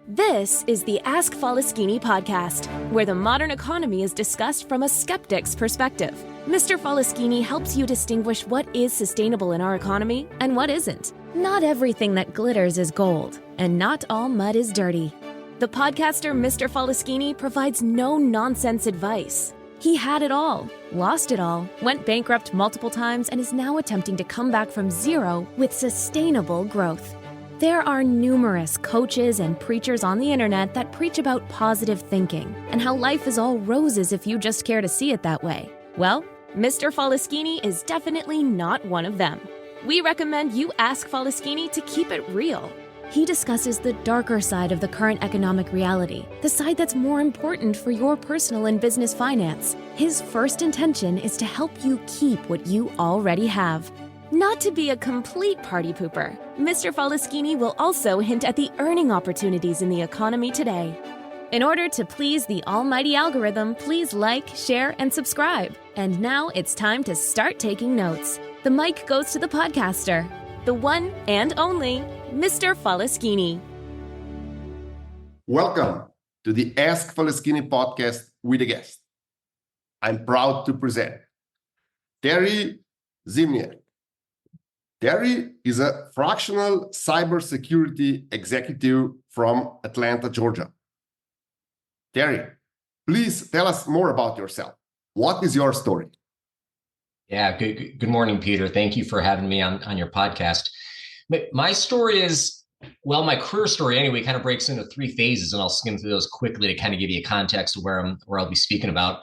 This is the Ask Falaschini podcast, where the modern economy is discussed from a skeptic's perspective. Mr. Falaschini helps you distinguish what is sustainable in our economy and what isn't. Not everything that glitters is gold, and not all mud is dirty. The podcaster Mr. Falaschini provides no-nonsense advice. He had it all, lost it all, went bankrupt multiple times, and is now attempting to come back from zero with sustainable growth. There are numerous coaches and preachers on the internet that preach about positive thinking and how life is all roses if you just care to see it that way. Well, Mr. Falaschini is definitely not one of them. We recommend you ask Falaschini to keep it real. He discusses the darker side of the current economic reality, the side that's more important for your personal and business finance. His first intention is to help you keep what you already have. Not to be a complete party pooper, Mr. Falaschini will also hint at the earning opportunities in the economy today. In order to please the almighty algorithm, please like, share, and subscribe. And now it's time to start taking notes. The mic goes to the podcaster, the one and only Mr. Falaschini. Welcome to the Ask Falaschini podcast with a guest. I'm proud to present Terry Ziemniak. Terry is a fractional cybersecurity executive from Atlanta, Georgia. Terry, please tell us more about yourself. What is your story? Yeah, good morning, Peter. Thank you for having me on your podcast. My story is, well, my career story anyway kind of breaks into three phases, and I'll skim through those quickly to kind of give you a context of where I'll be speaking about.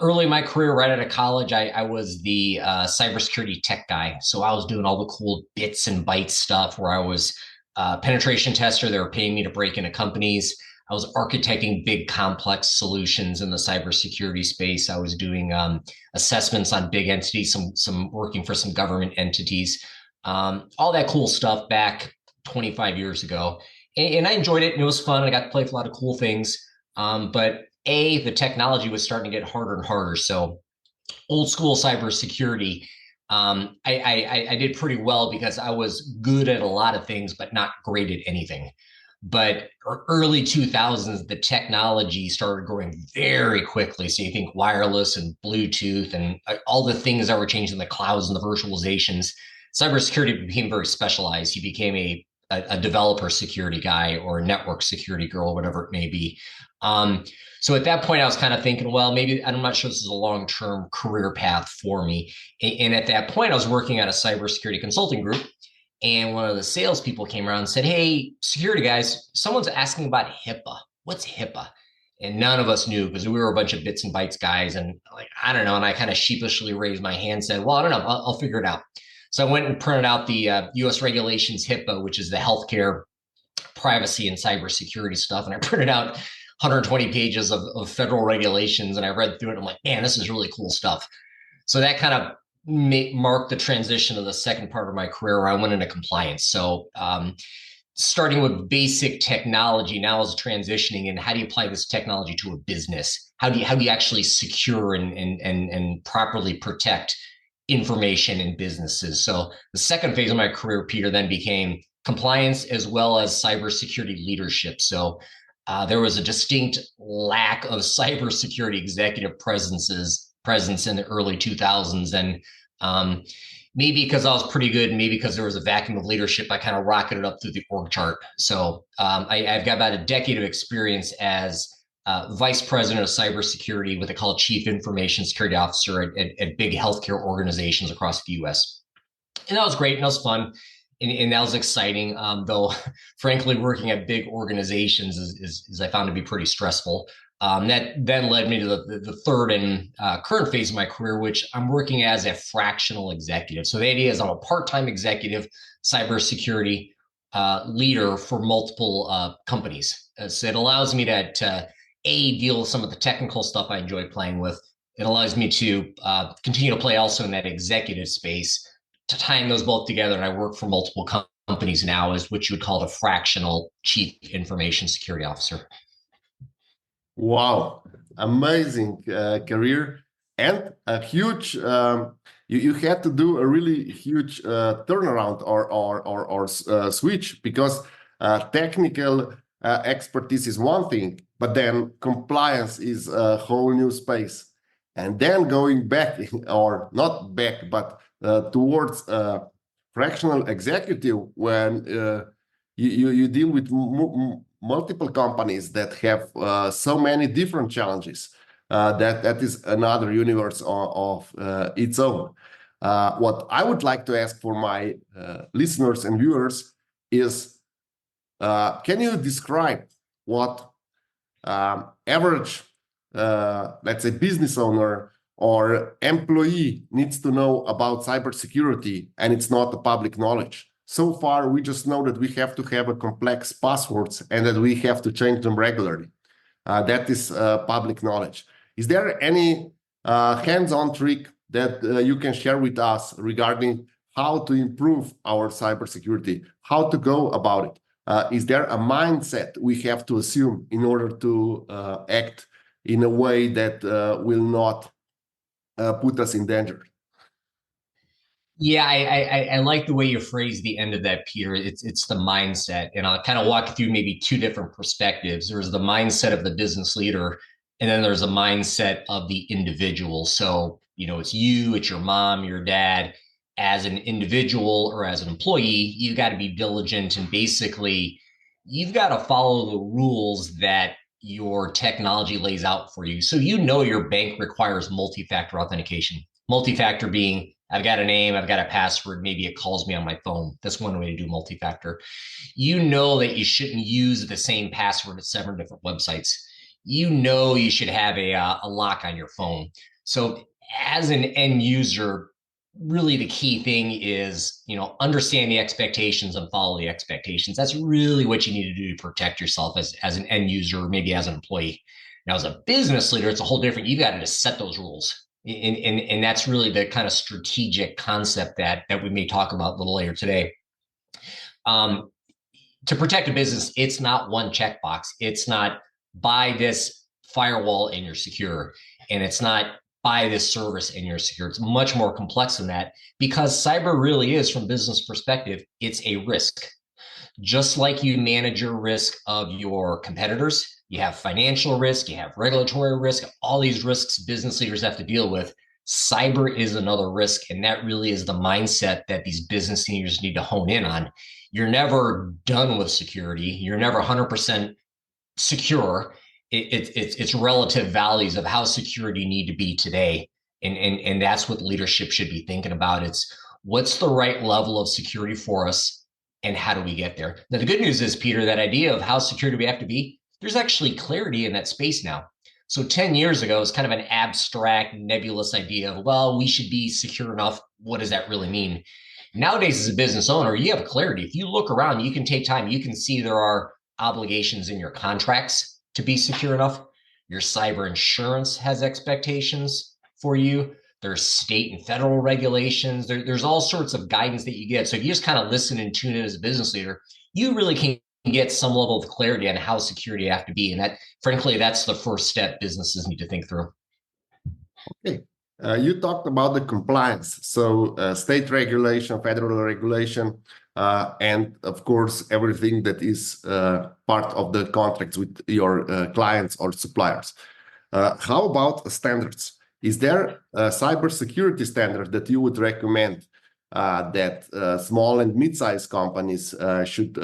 Early in my career, right out of college, I was the cybersecurity tech guy. So I was doing all the cool bits and bytes stuff where I was a penetration tester. They were paying me to break into companies. I was architecting big complex solutions in the cybersecurity space. I was doing assessments on big entities, some working for some government entities, all that cool stuff back 25 years ago. And I enjoyed it, and it was fun. I got to play with a lot of cool things. But the technology was starting to get harder and harder. So old school cybersecurity, I did pretty well because I was good at a lot of things, but not great at anything. But early 2000s, the technology started growing very quickly. So you think wireless and Bluetooth and all the things that were changing, the clouds and the virtualizations, cybersecurity became very specialized. You became a developer security guy or a network security girl, whatever it may be. So at that point, I was kind of thinking, well, maybe I'm not sure this is a long-term career path for me. And at that point, I was working at a cybersecurity consulting group. And one of the salespeople came around and said, hey, security guys, someone's asking about HIPAA. What's HIPAA? And none of us knew because we were a bunch of bits and bytes guys. And like, I don't know. And I kind of sheepishly raised my hand and said, well, I don't know. I'll figure it out. So I went and printed out the US regulations HIPAA, which is the healthcare privacy and cybersecurity stuff. And I printed out 120 pages of federal regulations, and I read through it. I'm like, man, this is really cool stuff. So that kind of marked the transition of the second part of my career where I went into compliance. So starting with basic technology, now is transitioning, and how do you apply this technology to a business? How do you actually secure and properly protect information in businesses? So the second phase of my career, Peter, then became compliance as well as cybersecurity leadership. So there was a distinct lack of cybersecurity executive presence in the early 2000s. And maybe because I was pretty good, maybe because there was a vacuum of leadership, I kind of rocketed up through the org chart. So I've got about a decade of experience as vice president of cybersecurity, what they call chief information security officer at big healthcare organizations across the US. And that was great, and that was fun. And that was exciting, though, frankly, working at big organizations is I found to be pretty stressful. That then led me to the third and current phase of my career, which I'm working as a fractional executive. So the idea is I'm a part-time executive cybersecurity leader for multiple companies. So it allows me to deal with some of the technical stuff I enjoy playing with. It allows me to continue to play also in that executive space, to tying those both together. And I work for multiple companies now as what you would call a fractional chief information security officer. Wow, amazing career, and a huge. You had to do a really huge turnaround or switch, because technical expertise is one thing, but then compliance is a whole new space. And then going back, or not back, but towards fractional executive, when you deal with multiple companies that have so many different challenges, that is another universe of its own. What I would like to ask for my listeners and viewers is, can you describe what average, let's say, business owner or employee needs to know about cybersecurity, and it's not the public knowledge? So far, we just know that we have to have a complex passwords and that we have to change them regularly. That is public knowledge. Is there any hands-on trick that you can share with us regarding how to improve our cybersecurity, how to go about it? Is there a mindset we have to assume in order to act in a way that will not put us in danger? Yeah, I like the way you phrase the end of that, Peter. It's the mindset. And I'll kind of walk you through maybe two different perspectives. There's the mindset of the business leader, and then there's a mindset of the individual. So, it's you, it's your mom, your dad. As an individual or as an employee, you've got to be diligent, and basically you've got to follow the rules that your technology lays out for you. So your bank requires multi-factor authentication. Multi-factor being, I've got a name, I've got a password, maybe it calls me on my phone. That's one way to do multi-factor. You know that you shouldn't use the same password at 7 different websites. You should have a lock on your phone. So as an end user, really the key thing is, understand the expectations and follow the expectations. That's really what you need to do to protect yourself as an end user, or maybe as an employee. Now, as a business leader, it's a whole different. You've got to just set those rules. And that's really the kind of strategic concept that we may talk about a little later today. To protect a business, it's not one checkbox. It's not buy this firewall and you're secure. And it's not buy this service and you're secure. It's much more complex than that, because cyber really is, from business perspective, it's a risk. Just like you manage your risk of your competitors, you have financial risk, you have regulatory risk, all these risks business leaders have to deal with. Cyber is another risk, and that really is the mindset that these business leaders need to hone in on. You're never done with security. You're never 100% secure. It's relative values of how security need to be today. And that's what leadership should be thinking about. It's what's the right level of security for us, and how do we get there? Now, the good news is, Peter, that idea of how secure do we have to be, there's actually clarity in that space now. So 10 years ago, it's kind of an abstract, nebulous idea of, well, we should be secure enough. What does that really mean? Nowadays, as a business owner, you have clarity. If you look around, you can take time. You can see there are obligations in your contracts to be secure enough. Your cyber insurance has expectations for you. There's state and federal regulations. There's all sorts of guidance that you get. So if you just kind of listen and tune in as a business leader, you really can get some level of clarity on how security you have to be. And that, frankly, that's the first step businesses need to think through. Okay. You talked about the compliance. So state regulation, federal regulation, and of course, everything that is part of the contracts with your clients or suppliers. How about standards? Is there a cybersecurity standard that you would recommend that small and mid-sized companies should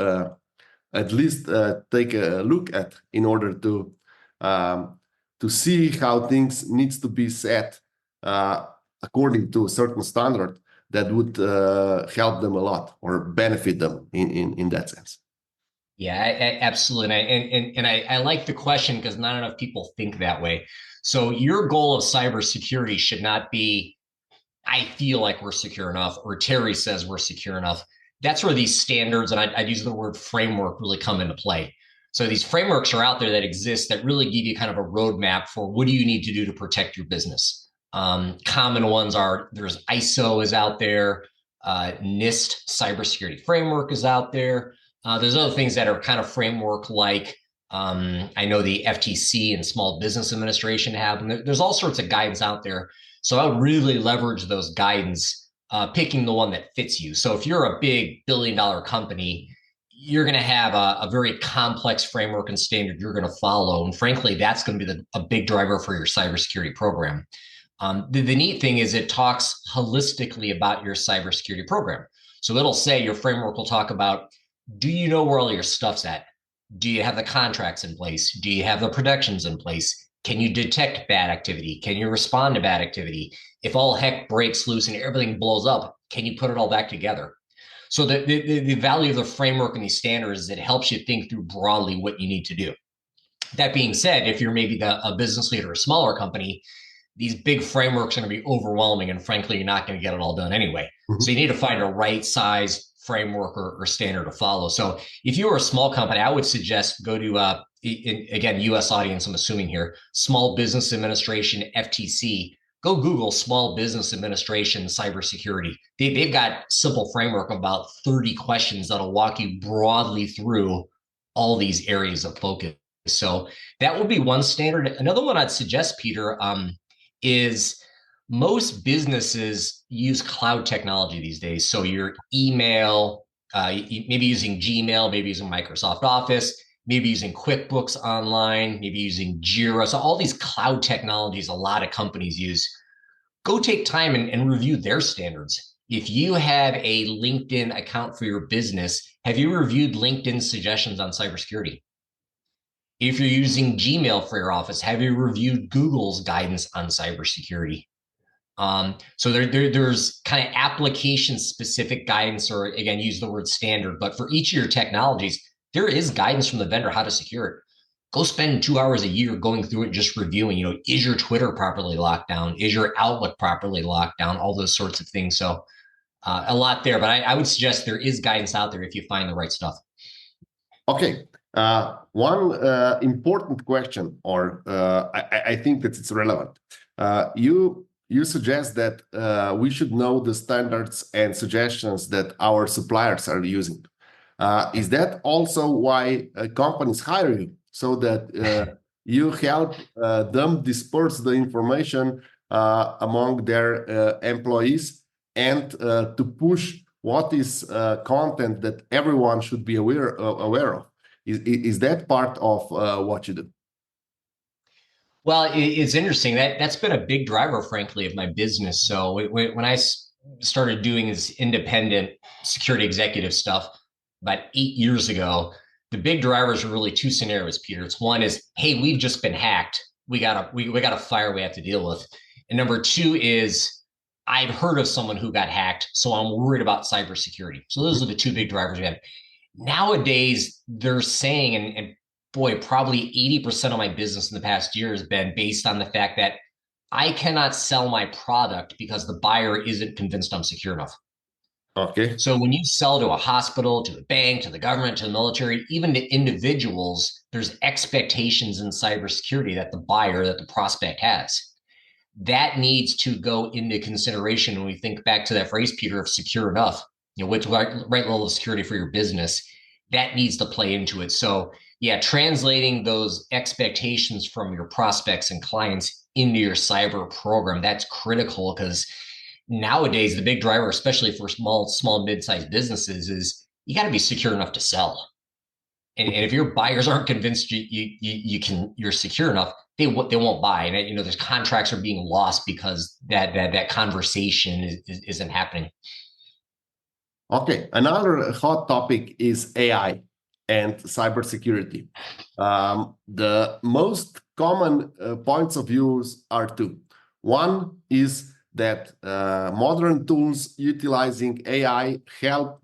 at least take a look at in order to see how things needs to be set according to a certain standard that would help them a lot or benefit them in that sense? Yeah, absolutely. And I like the question, because not enough people think that way. So your goal of cybersecurity should not be, I feel like we're secure enough, or Terry says we're secure enough. That's where these standards, and I'd use the word framework, really come into play. So these frameworks are out there that exist that really give you kind of a roadmap for what do you need to do to protect your business. Common ones are, there's ISO is out there, NIST cybersecurity framework is out there. There's other things that are kind of framework like, I know the FTC and Small Business Administration have, and there's all sorts of guidance out there. So I would really leverage those guidance, picking the one that fits you. So if you're a big billion-dollar company, you're going to have a very complex framework and standard you're going to follow. And frankly, that's going to be a big driver for your cybersecurity program. The neat thing is it talks holistically about your cybersecurity program. So it'll say your framework will talk about, do you know where all your stuff's at? Do you have the contracts in place? Do you have the protections in place? Can you detect bad activity? Can you respond to bad activity? If all heck breaks loose and everything blows up, can you put it all back together? So the value of the framework and these standards is it helps you think through broadly what you need to do. That being said, if you're maybe a business leader or a smaller company, these big frameworks are going to be overwhelming. And frankly, you're not going to get it all done anyway. Mm-hmm. So you need to find a right size framework or standard to follow. So if you are a small company, I would suggest go to, again, US audience, I'm assuming here, Small Business Administration, FTC. Go Google Small Business Administration Cybersecurity. They've got simple framework of about 30 questions that'll walk you broadly through all these areas of focus. So that would be one standard. Another one I'd suggest, Peter, is most businesses use cloud technology these days. So your email, maybe using Gmail, maybe using Microsoft Office, maybe using QuickBooks Online, maybe using Jira. So all these cloud technologies a lot of companies use. Go take time and review their standards. If you have a LinkedIn account for your business, have you reviewed LinkedIn's suggestions on cybersecurity? If you're using Gmail for your office, have you reviewed Google's guidance on cybersecurity? So there's kind of application-specific guidance, or again, use the word standard, but for each of your technologies, there is guidance from the vendor how to secure it. Go spend 2 hours a year going through it, just reviewing, is your Twitter properly locked down? Is your Outlook properly locked down? All those sorts of things. So a lot there, but I would suggest there is guidance out there if you find the right stuff. Okay. One important question, or I think that it's relevant. You suggest that we should know the standards and suggestions that our suppliers are using. Is that also why companies hire you, so that you help them disperse the information among their employees and to push what is content that everyone should be aware of? Is that part of what you do? Well, it's interesting. That's been a big driver, frankly, of my business. So when I started doing this independent security executive stuff about 8 years ago, the big drivers are really two scenarios, Peter. It's one is, hey, we've just been hacked. We got a fire we have to deal with. And number two is, I've heard of someone who got hacked, so I'm worried about cybersecurity. So those are the two big drivers we have. Nowadays, they're saying, and boy, probably 80% of my business in the past year has been based on the fact that I cannot sell my product because the buyer isn't convinced I'm secure enough. Okay. So when you sell to a hospital, to a bank, to the government, to the military, even to individuals, there's expectations in cybersecurity that the buyer, that the prospect has. That needs to go into consideration when we think back to that phrase, Peter, of secure enough. What's the right level of security for your business? That needs to play into it. So yeah, translating those expectations from your prospects and clients into your cyber program, that's critical, because nowadays the big driver, especially for small, mid-sized businesses, is you got to be secure enough to sell. And if your buyers aren't convinced you're secure enough, they won't buy. And there's contracts are being lost because that conversation isn't happening. Okay, another hot topic is AI and cybersecurity. The most common points of views are two. One is that modern tools utilizing AI help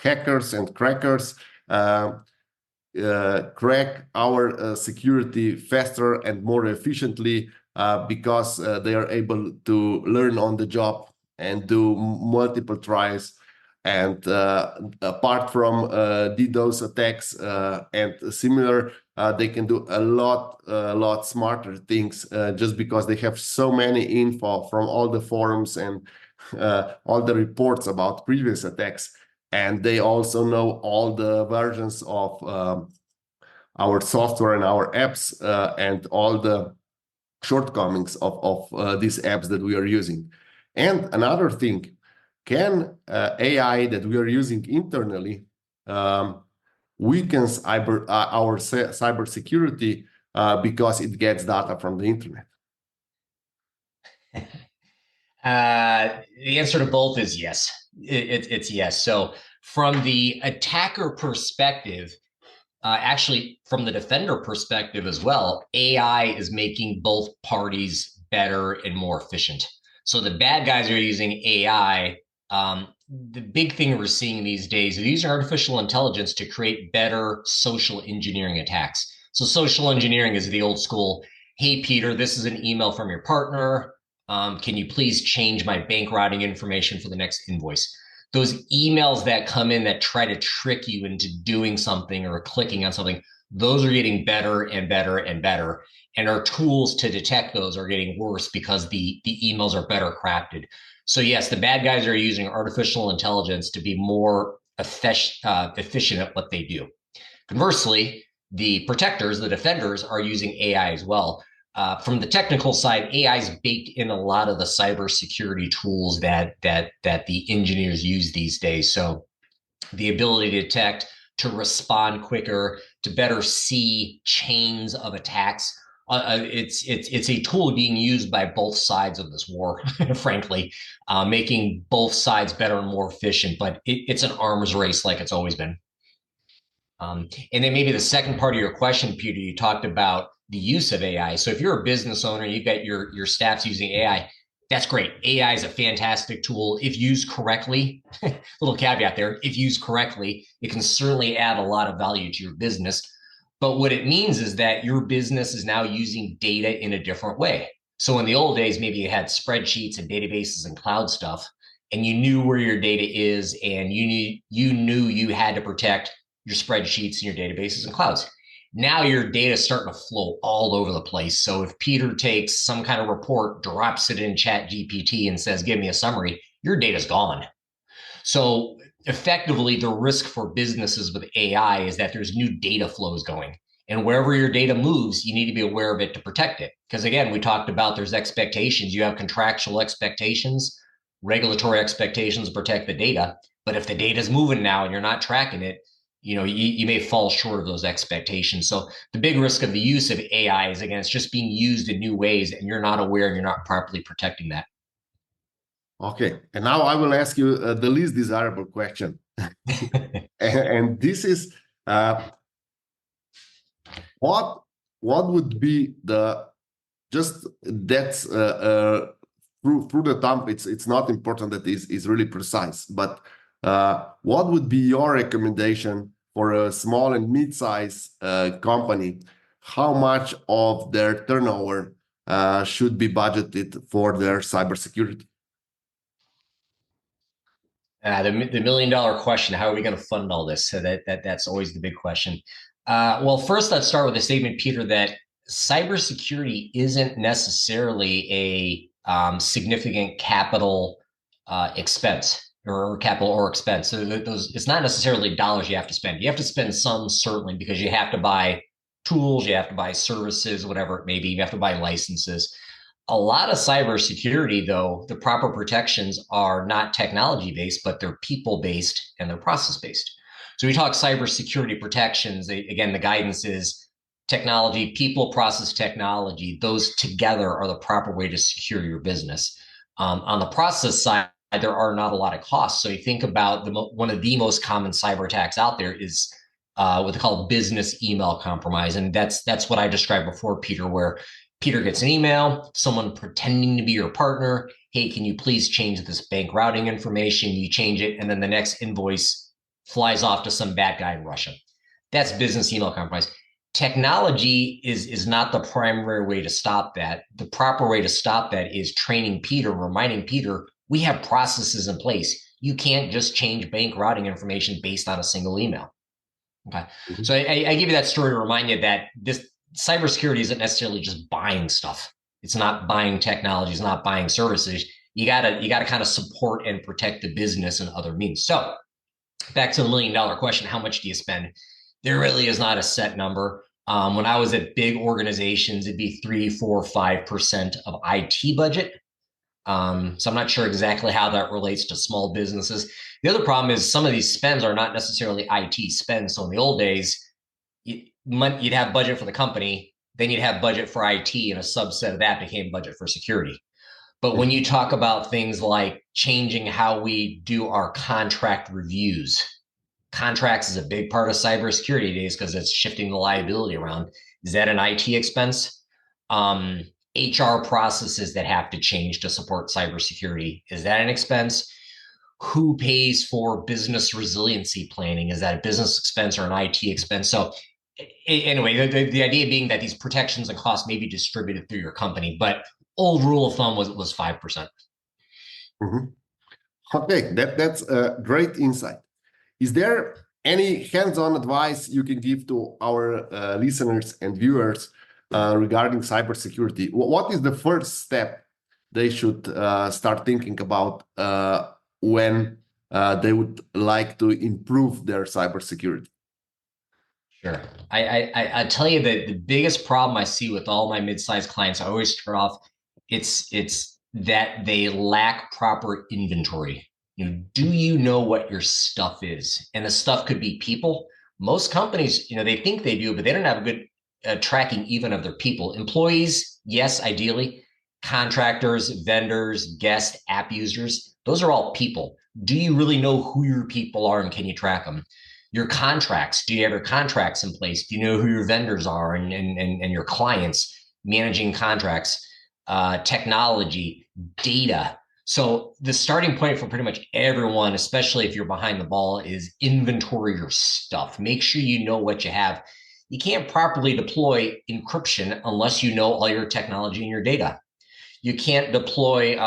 hackers and crackers crack our security faster and more efficiently because they are able to learn on the job and do multiple tries. And apart from DDoS attacks and similar, they can do a lot smarter things just because they have so many info from all the forums and all the reports about previous attacks. And they also know all the versions of our software and our apps and all the shortcomings of these apps that we are using. And another thing, can AI that we are using internally weakens our cybersecurity because it gets data from the internet? The answer to both is yes. It's yes. So from the attacker perspective, actually from the defender perspective as well, AI is making both parties better and more efficient. So the bad guys are using AI. The big thing we're seeing these days is using artificial intelligence to create better social engineering attacks. So social engineering is the old school, hey, Peter, this is an email from your partner. Can you please change my bank routing information for the next invoice? Those emails that come in that try to trick you into doing something or clicking on something, those are getting better and better and better. And our tools to detect those are getting worse because the emails are better crafted. So yes, the bad guys are using artificial intelligence to be more efficient at what they do. Conversely, the protectors, the defenders, are using AI as well. From the technical side, AI is baked in a lot of the cybersecurity tools that the engineers use these days. So the ability to detect, to respond quicker, to better see chains of attacks. It's a tool being used by both sides of this war, frankly, making both sides better and more efficient. But it's an arms race like it's always been. And then maybe the second part of your question, Peter, you talked about the use of AI. So if you're a business owner, you've got your staff's using AI, that's great. AI is a fantastic tool. If used correctly, little caveat there, if used correctly, it can certainly add a lot of value to your business. But what it means is that your business is now using data in a different way. So in the old days, maybe you had spreadsheets and databases and cloud stuff, and you knew where your data is, and you knew you had to protect your spreadsheets and your databases and clouds. Now your data is starting to flow all over the place. So if Peter takes some kind of report, drops it in ChatGPT and says, give me a summary, your data's gone. So effectively, the risk for businesses with AI is that there's new data flows going. And wherever your data moves, you need to be aware of it to protect it. Because again, we talked about there's expectations. You have contractual expectations, regulatory expectations to protect the data. But if the data is moving now and you're not tracking it, you may fall short of those expectations. So the big risk of the use of AI is, again, it's just being used in new ways and you're not aware and you're not properly protecting that. Okay, and now I will ask you the least desirable question. and this is, what would be just that's through the thumb, it's not important that is really precise, but what would be your recommendation for a small and mid-sized company? How much of their turnover should be budgeted for their cybersecurity? The $1 million question: how are we going to fund all this? So that's always the big question. Well, first, let's start with a statement, Peter, that cybersecurity isn't necessarily a significant capital expense. Or capital or expense. So it's not necessarily dollars you have to spend. You have to spend some, certainly, because you have to buy tools, you have to buy services, whatever it may be. You have to buy licenses. A lot of cybersecurity, though, the proper protections are not technology-based, but they're people-based and they're process-based. So we talk cybersecurity protections. Again, the guidance is technology, people, process, technology. Those together are the proper way to secure your business. On the process side, there are not a lot of costs. So you think about one of the most common cyber attacks out there is what they call business email compromise. And that's what I described before, Peter, where Peter gets an email, someone pretending to be your partner. Hey, can you please change this bank routing information? You change it, and then the next invoice flies off to some bad guy in Russia. That's business email compromise. Technology is not the primary way to stop that. The proper way to stop that is training Peter, reminding Peter, we have processes in place. You can't just change bank routing information based on a single email. Okay. Mm-hmm. So I give you that story to remind you that this cybersecurity isn't necessarily just buying stuff. It's not buying technology. It's not buying services. You gotta kind of support and protect the business and other means. So back to the $1 million question, how much do you spend? There really is not a set number. When I was at big organizations, it'd be 3, 4, 5% of IT budget. So I'm not sure exactly how that relates to small businesses. The other problem is some of these spends are not necessarily IT spends. So in the old days, you'd have budget for the company, then you'd have budget for IT, and a subset of that became budget for security. But when you talk about things like changing how we do our contract reviews, contracts is a big part of cybersecurity days because it's shifting the liability around. Is that an IT expense? HR processes that have to change to support cybersecurity, is that an expense? Who pays for business resiliency planning? Is that a business expense or an IT expense? So anyway, the idea being that these protections and costs may be distributed through your company, but old rule of thumb was 5%. Mm-hmm. Okay, that's a great insight. Is there any hands-on advice you can give to our listeners and viewers regarding cybersecurity? What is the first step they should start thinking about when they would like to improve their cybersecurity? Sure. I tell you that the biggest problem I see with all my mid-sized clients, I always start off, it's that they lack proper inventory. Do you know what your stuff is? And the stuff could be people. Most companies, they think they do, but they don't have a good tracking even of their people. Employees, yes, ideally. Contractors, vendors, guests, app users, those are all people. Do you really know who your people are and can you track them? Your contracts, do you have your contracts in place? Do you know who your vendors are and your clients, managing contracts, technology, data? So the starting point for pretty much everyone, especially if you're behind the ball, is inventory your stuff. Make sure you know what you have. You can't properly deploy encryption unless you know all your technology and your data. You can't deploy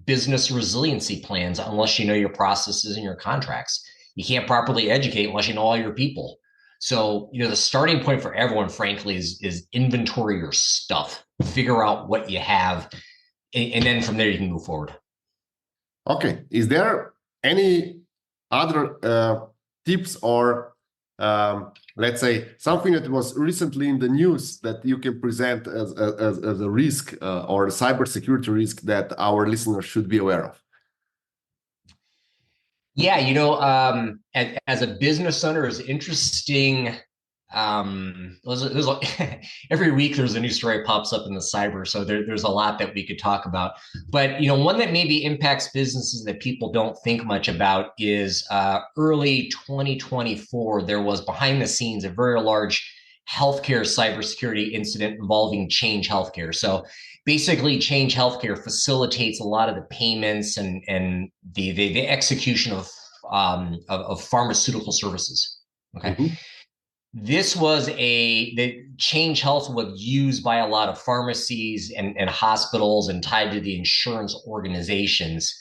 business resiliency plans unless you know your processes and your contracts. You can't properly educate unless you know all your people. So, the starting point for everyone, frankly, is inventory your stuff. Figure out what you have, and then from there you can move forward. Okay. Is there any other tips or let's say something that was recently in the news that you can present as a risk or a cybersecurity risk that our listeners should be aware of? Yeah, as a business owner, it's interesting. There's every week there's a new story pops up in the cyber, so there's a lot that we could talk about. But one that maybe impacts businesses that people don't think much about is early 2024. There was behind the scenes a very large healthcare cybersecurity incident involving Change Healthcare. So basically, Change Healthcare facilitates a lot of the payments and the execution of pharmaceutical services. Okay. Mm-hmm. This was the Change Health was used by a lot of pharmacies and hospitals and tied to the insurance organizations.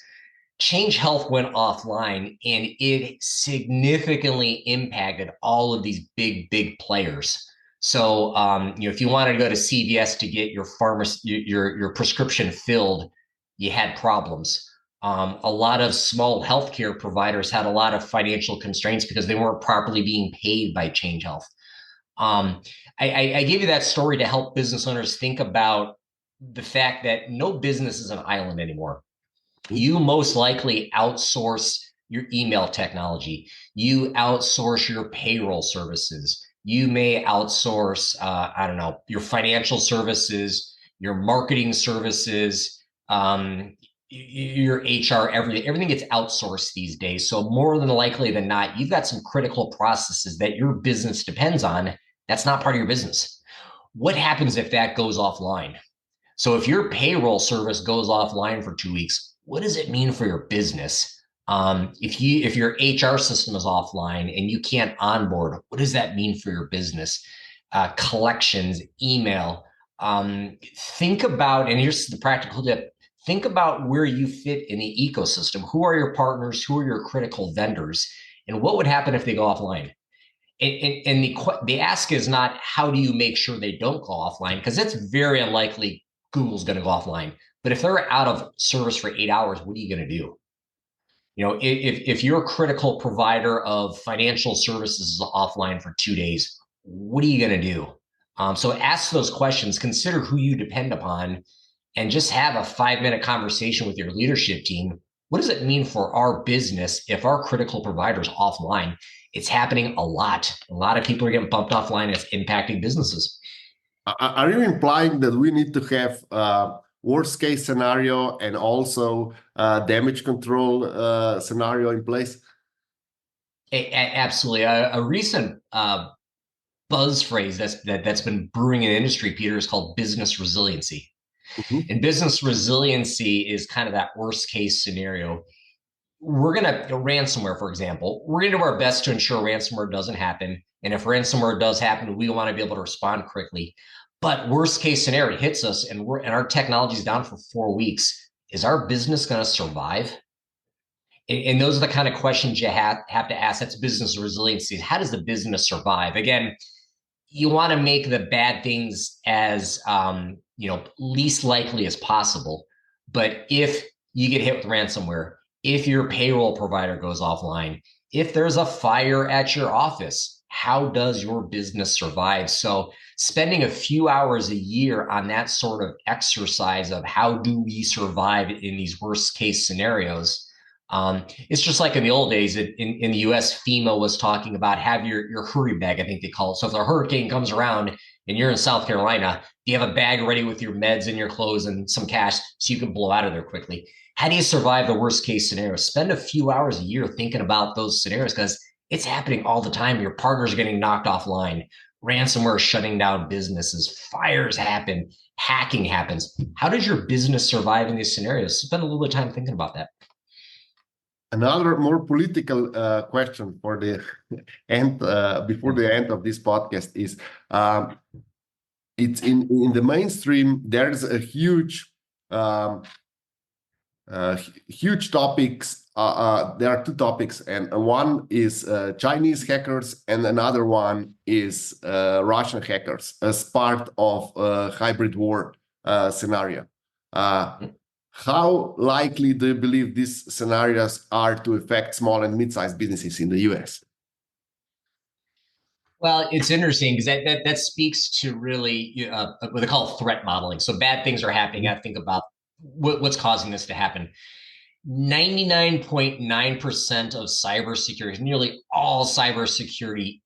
Change Health went offline and it significantly impacted all of these big players. So, if you wanted to go to CVS to get your prescription filled, you had problems. A lot of small healthcare providers had a lot of financial constraints because they weren't properly being paid by Change Health. I gave you that story to help business owners think about the fact that no business is an island anymore. You most likely outsource your email technology. You outsource your payroll services. You may outsource, your financial services, your marketing services, your HR, everything gets outsourced these days. So more than likely than not, you've got some critical processes that your business depends on. That's not part of your business. What happens if that goes offline? So if your payroll service goes offline for 2 weeks, what does it mean for your business? If your HR system is offline and you can't onboard, what does that mean for your business? Collections, email. Think about, and here's the practical tip, think about where you fit in the ecosystem. Who are your partners? Who are your critical vendors? And what would happen if they go offline? And the ask is not, how do you make sure they don't go offline? Because it's very unlikely Google's going to go offline. But if they're out of service for 8 hours, what are you going to do? If your critical provider of financial services is offline for 2 days, what are you going to do? So ask those questions, consider who you depend upon, and just have a 5-minute conversation with your leadership team. What does it mean for our business if our critical provider's offline? It's happening a lot. A lot of people are getting bumped offline. It's impacting businesses. Are you implying that we need to have worst case scenario and also damage control scenario in place? Absolutely. A recent buzz phrase that's been brewing in the industry, Peter, is called business resiliency. Mm-hmm. And business resiliency is kind of that worst case scenario. We're going to ransomware, for example, we're going to do our best to ensure ransomware doesn't happen. And if ransomware does happen, we want to be able to respond quickly. But worst case scenario hits us and our technology is down for 4 weeks. Is our business going to survive? And those are the kind of questions you have to ask. That's business resiliency. How does the business survive? Again, you want to make the bad things as least likely as possible. But if you get hit with ransomware, if your payroll provider goes offline, if there's a fire at your office, how does your business survive? So spending a few hours a year on that sort of exercise of how do we survive in these worst case scenarios. It's just like in the old days in the US, FEMA was talking about have your hurry bag, I think they call it. So if a hurricane comes around and you're in South Carolina, you have a bag ready with your meds and your clothes and some cash so you can blow out of there quickly. How do you survive the worst case scenario? Spend a few hours a year thinking about those scenarios because it's happening all the time. Your partners are getting knocked offline. Ransomware is shutting down businesses. Fires happen. Hacking happens. How does your business survive in these scenarios? Spend a little bit of time thinking about that. Another more political question for the end, before the end of this podcast is, it's in the mainstream, there's a huge topics. There are 2 topics, and one is Chinese hackers, and another one is Russian hackers as part of a hybrid war scenario. How likely do you believe these scenarios are to affect small and mid-sized businesses in the US? Well, it's interesting because that speaks to really what they call threat modeling. So bad things are happening. I think about what's causing this to happen. 99.9% of cybersecurity, nearly all cybersecurity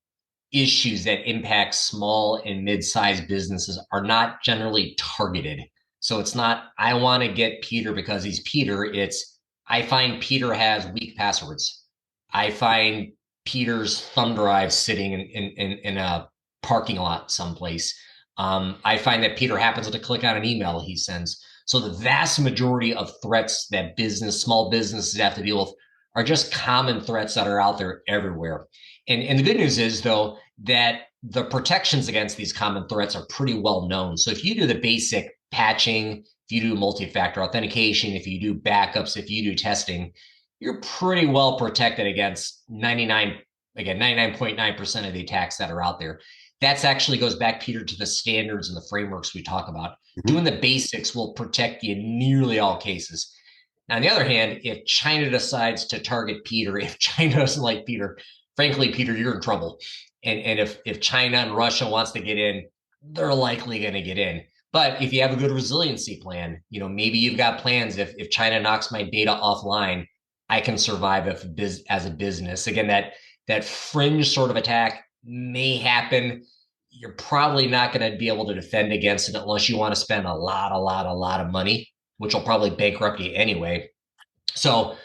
issues that impact small and mid-sized businesses are not generally targeted. So it's not, I want to get Peter because he's Peter. It's, I find Peter has weak passwords. I find Peter's thumb drive sitting in a parking lot someplace. I find that Peter happens to click on an email he sends. So the vast majority of threats that small businesses have to deal with are just common threats that are out there everywhere. And the good news is, though, that the protections against these common threats are pretty well known. So if you do the basic patching, if you do multi-factor authentication, if you do backups, if you do testing, you're pretty well protected against 99.9% of the attacks that are out there. That actually goes back, Peter, to the standards and the frameworks we talk about. Mm-hmm. Doing the basics will protect you in nearly all cases. Now, on the other hand, if China decides to target Peter, if China doesn't like Peter, frankly, Peter, you're in trouble. And if China and Russia wants to get in, they're likely going to get in. But if you have a good resiliency plan, maybe you've got plans. If China knocks my data offline, I can survive as a business. Again, that fringe sort of attack may happen. You're probably not going to be able to defend against it unless you want to spend a lot of money, which will probably bankrupt you anyway. So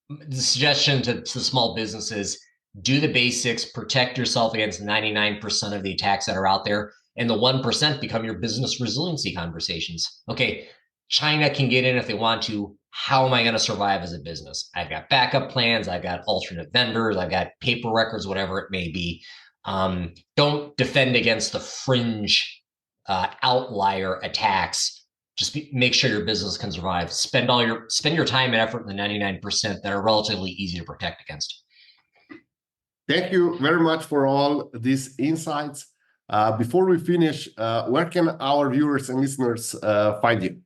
the suggestion to small businesses, do the basics, protect yourself against 99% of the attacks that are out there. And the 1% become your business resiliency conversations. Okay, China can get in if they want to. How am I going to survive as a business? I've got backup plans. I've got alternate vendors. I've got paper records, whatever it may be. Don't defend against the fringe outlier attacks. Just make sure your business can survive. Spend your time and effort in the 99% that are relatively easy to protect against. Thank you very much for all these insights. Before we finish, where can our viewers and listeners find you?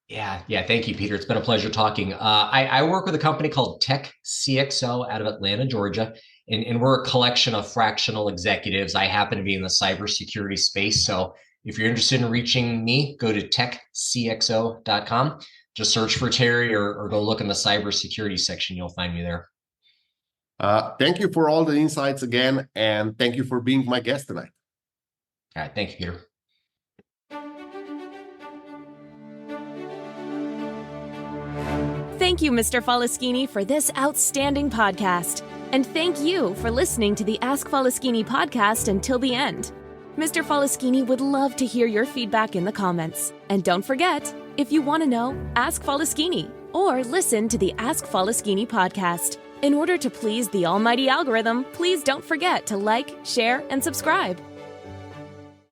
Yeah. Thank you, Peter. It's been a pleasure talking. I work with a company called fCISO out of Atlanta, Georgia, and we're a collection of fractional executives. I happen to be in the cybersecurity space. So If you're interested in reaching me, go to techcxo.com. Just search for Terry or go look in the cybersecurity section. You'll find me there. Thank you for all the insights again, and thank you for being my guest tonight. All right. Thank you, Peter. Thank you, Mr. Faleschini, for this outstanding podcast. And thank you for listening to the Ask Faleschini podcast until the end. Mr. Faleschini would love to hear your feedback in the comments. And don't forget, if you want to know, ask Faleschini or listen to the Ask Faleschini podcast. In order to please the almighty algorithm, please don't forget to like, share, and subscribe.